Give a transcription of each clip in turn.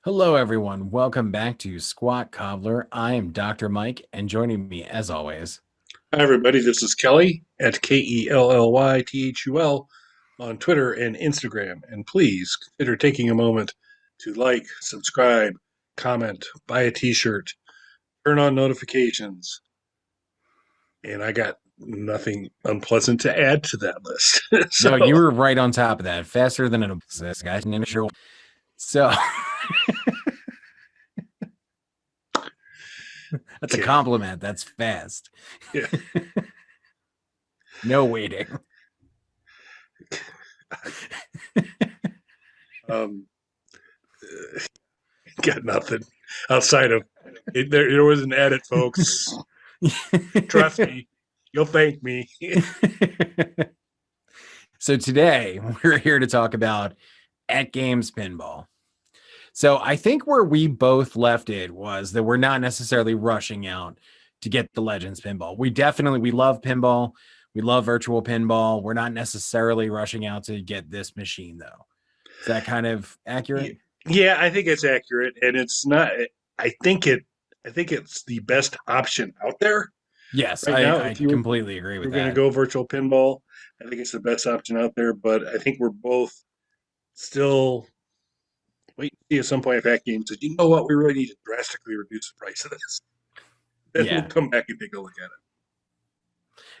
Hello, everyone. Welcome back to Squat Cobbler. I am Dr. Mike, and joining me, as always, Hi, everybody. This is Kelly at KELLYTHUL on Twitter and Instagram. And please consider taking a moment to like, subscribe, comment, buy a t shirt, turn on notifications. And I got nothing unpleasant to add to that list. no, you So, were right on top of that, faster than an obsessed guy. So that's a okay. compliment. That's fast. Yeah. No waiting. Um, got nothing outside of it. There was an edit, folks. Trust me. You'll thank me. So today we're here to talk about AtGames Pinball. So I think where we both left it was that we're not necessarily rushing out to get the Legends pinball. We love pinball. We love virtual pinball. We're not necessarily rushing out to get this machine though. Is that kind of accurate? Yeah, I think it's accurate, and it's not. I think it. I think it's the best option out there Yes, right I, now. I If you completely agree with were going to that. go virtual pinball, I think it's the best option out there. But I think we're both still wait to see at some point if Hack Games says, you know what, we really need to drastically reduce the price of this. Then we'll Yeah. come back and take a look at it.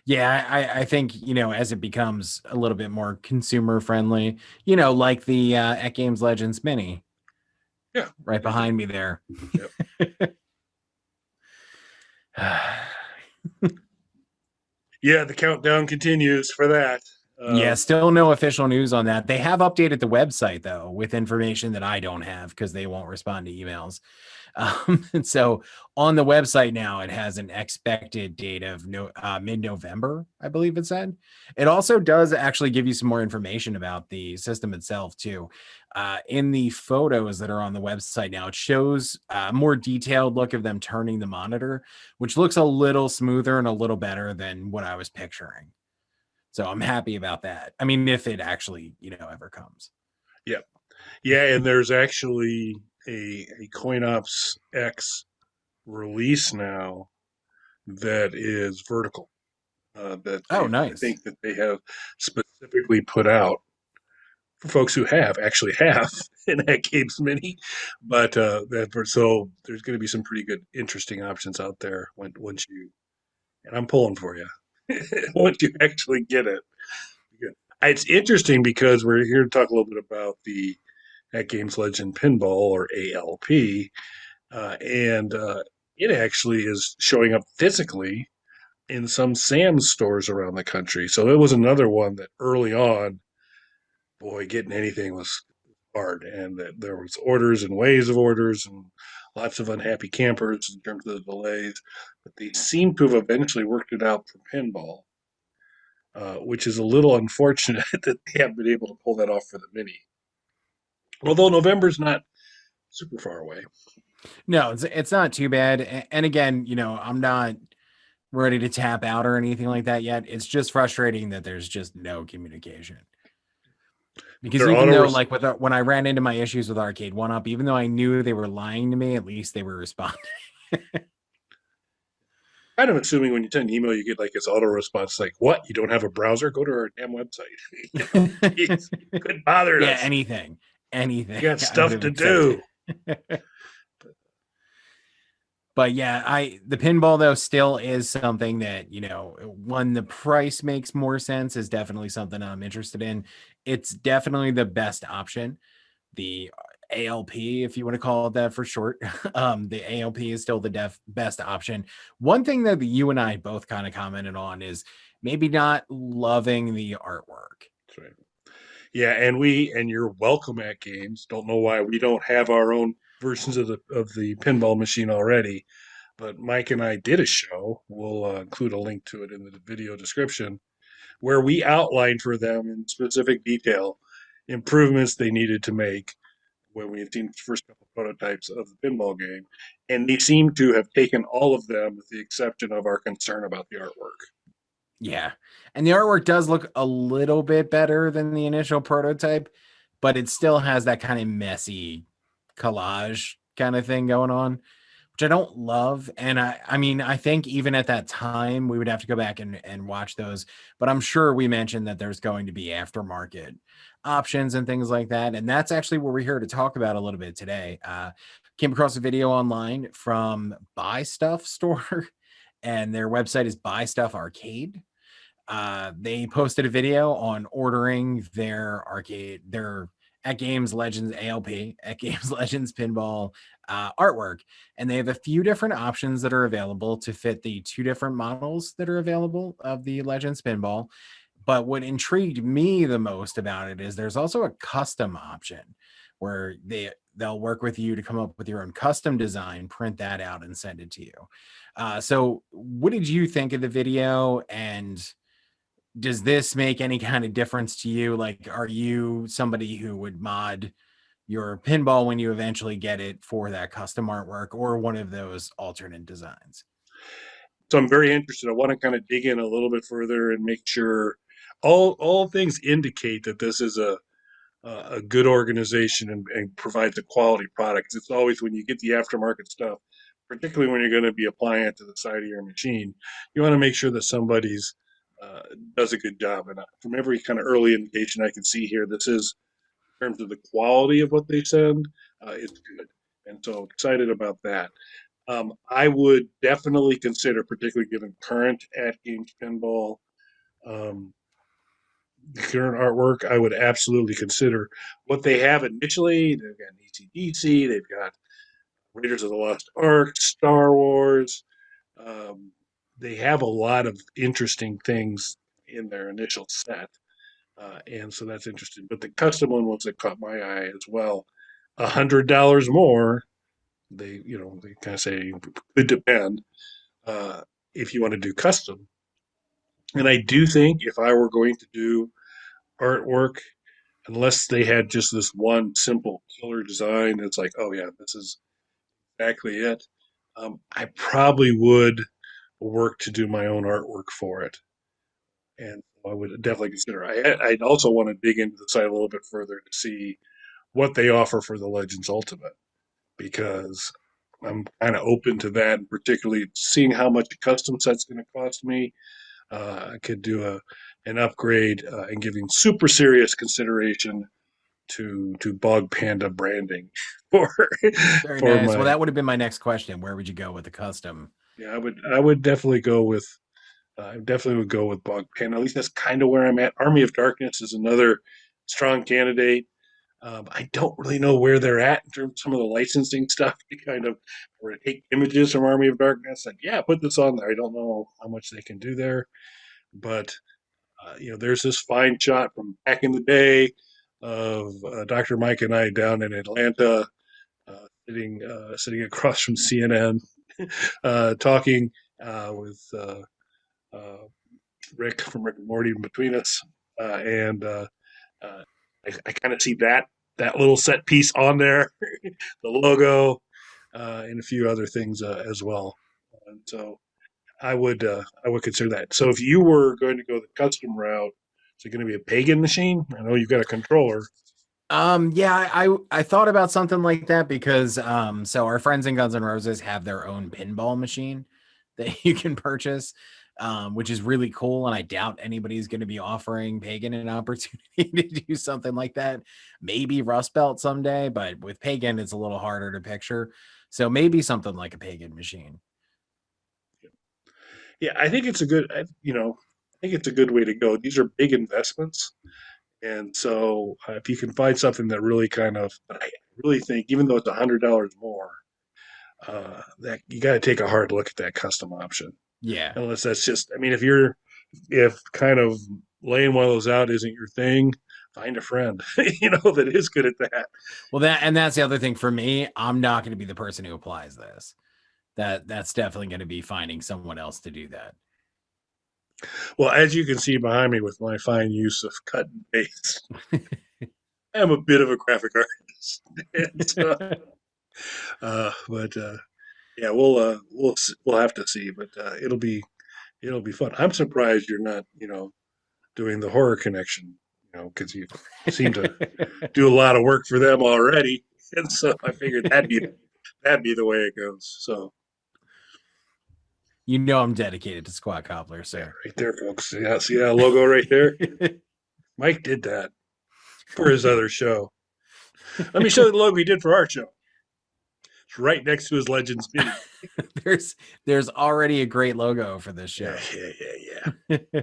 Yeah, I think, as it becomes a little bit more consumer friendly, like the AtGames Legends Mini Yeah, right behind me exactly. there. Yep. Yeah, the countdown continues for that. Yeah, Um, still no official news on that. They have updated the website though with information that I don't have because they won't respond to emails. And so on the website now, it has an expected date of mid-November, I believe it said. It also does actually give you some more information about the system itself too. In the photos that are on the website now, it shows a more detailed look of them turning the monitor, which looks a little smoother and a little better than what I was picturing. So I'm happy about that. I mean, if it actually, ever comes. yeah, yeah, and there's actually a CoinOps X release now that is vertical. That Oh, I nice. think that they have specifically put out for folks who actually have an AtGames Mini, but so there's going to be some pretty good, interesting options out there once you and I'm pulling for you once you actually get it. It's interesting because we're here to talk a little bit about the AtGames Legend Pinball or ALP, and it actually is showing up physically in some Sam's stores around the country. So it was another one that early on, boy, getting anything was hard, and that there was orders and waves of orders and lots of unhappy campers in terms of the delays. But they seem to have eventually worked it out for pinball, which is a little unfortunate that they haven't been able to pull that off for the mini. Although November's not super far away. No, it's not too bad. And again, I'm not ready to tap out or anything like that yet. It's just frustrating that there's just no communication. Because Their even auto though, res- like, when I ran into my issues with Arcade One Up, even though I knew they were lying to me, at least they were responding. kind of assuming when you send an email, you get like this auto response, like, "What? You don't have a browser? Go to our damn website." Jeez, you couldn't bother Yeah, us. anything, You got I would stuff have to accepted. do. But yeah, the pinball though still is something that, when the price makes more sense, is definitely something I'm interested in. It's definitely the best option. The ALP, if you want to call it that for short, the ALP is still the best option. One thing that you and I both kind of commented on is maybe not loving the artwork. That's right. Yeah, and you're welcome at games. Don't know why we don't have our own versions of the pinball machine already, but Mike and I did a show. We'll include a link to it in the video description where we outlined for them in specific detail improvements they needed to make when we had seen the first couple of prototypes of the pinball game, and they seem to have taken all of them, with the exception of our concern about the artwork. Yeah. And the artwork does look a little bit better than the initial prototype, but it still has that kind of messy collage kind of thing going on, which I don't love. And I mean, I think even at that time, we would have to go back and watch those. But I'm sure we mentioned that there's going to be aftermarket options and things like that. And that's actually what we're here to talk about a little bit today. Came across a video online from Buy Stuff Store, and their website is Buy Stuff Arcade. They posted a video on ordering their AtGames Legends ALP, AtGames Legends Pinball artwork. And they have a few different options that are available to fit the two different models that are available of the Legends Pinball. But what intrigued me the most about it is there's also a custom option where they'll work with you to come up with your own custom design, print that out, and send it to you. So, what did you think of the video? And does this make any kind of difference to you? Like, are you somebody who would mod your pinball when you eventually get it for that custom artwork, or one of those alternate designs? So I'm very interested. I want to kind of dig in a little bit further and make sure all things indicate that this is a good organization and provides a quality product. It's always when you get the aftermarket stuff, particularly when you're going to be applying it to the side of your machine, you want to make sure that somebody's uh, does a good job. And from every kind of early indication I can see here, this is in terms of the quality of what they send, it's good. And so excited about that. I would definitely consider, particularly given current AtGames Pinball, um, the current artwork, I would absolutely consider what they have initially. They've got ECDC, they've got Raiders of the Lost Ark, Star Wars. Um, they have a lot of interesting things in their initial set. And so that's interesting. But the custom one was that caught my eye as well. $100 more. They kind of say it depend uh, if you want to do custom. And I do think if I were going to do artwork, unless they had just this one simple killer design, it's like, oh yeah, this is exactly it. I probably would work to do my own artwork for it, and I would definitely consider. I'd also want to dig into the site a little bit further to see what they offer for the Legends Ultimate because I'm kind of open to that, particularly seeing how much a custom set's going to cost me. I could do an upgrade and giving super serious consideration to Bog Panda branding for Very for nice. Well, my that would have been my next question. Where would you go with the custom? yeah. I would definitely go with I definitely would go with Bog Panda. At least that's kind of where I'm at. Army of Darkness is another strong candidate. I don't really know where they're at in terms of some of the licensing stuff to kind of or to take images from Army of Darkness. Like, yeah, put this on there. I don't know how much they can do there, but there's this fine shot from back in the day of Dr. Mike and I down in Atlanta, sitting across from CNN, talking with uh, Rick from Rick and Morty in between us, and uh, I kind of see that little set piece on there, the logo, and a few other things as well. And so I would consider that. So if you were going to go the custom route, is it going to be a pagan machine? I know you've got a controller. Yeah, I thought about something like that because so our friends in Guns N' Roses have their own pinball machine that you can purchase, which is really cool. And I doubt anybody's going to be offering Pagan an opportunity to do something like that. Maybe Rust Belt someday, but with Pagan, it's a little harder to picture. So maybe something like a Pagan machine. Yeah, I think it's a good. I think it's a good way to go. These are big investments, and so if you can find something that really kind of, I really think, even though it's $100 more, that you got to take a hard look at that custom option. Yeah. Unless that's just, I mean, if kind of laying one of those out isn't your thing, find a friend, that is good at that. Well, that's the other thing for me. I'm not going to be the person who applies this. That's definitely going to be finding someone else to do that. Well, as you can see behind me with my fine use of cut and paste, I'm a bit of a graphic artist. And so, but yeah, we'll have to see, but it'll be fun. I'm surprised you're not, doing the horror connection, because you seem to do a lot of work for them already. And so I figured that'd be the way it goes. So You know I'm dedicated to Squat Cobbler, yeah, sir. right there, folks. Yeah, see that logo right there? Mike did that for his other show. Let me show you the logo he did for our show. It's right next to his Legends Mini. there's already a great logo for this Yeah, show. yeah, yeah, yeah.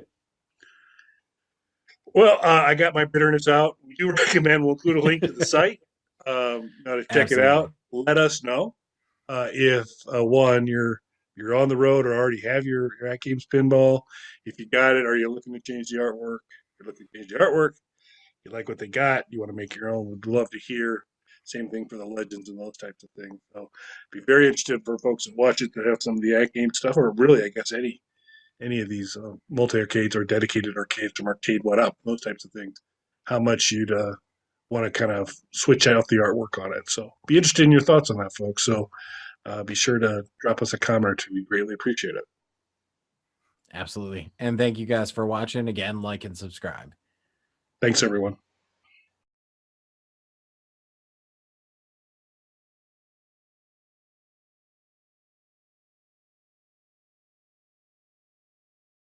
Well, I got my bitterness out. We do recommend we'll include a link to the site. Now to check it Absolutely. out. Let us know if one you're on the road or already have your AtGames pinball. If you got it, are you looking to change the artwork? If you're looking to change the artwork. You like what they got. You want to make your own. Would love to hear. Same thing for the legends and those types of things. So, be very interested for folks that watch it to have some of the AtGames stuff, or really, I guess any of these multi arcades or dedicated arcades from Arcade What Up, those types of things. How much you'd want to kind of switch out the artwork on it. So, be interested in your thoughts on that, folks. So, be sure to drop us a comment or two. We greatly appreciate it. Absolutely. And thank you guys for watching. Again, like and subscribe. Thanks, everyone.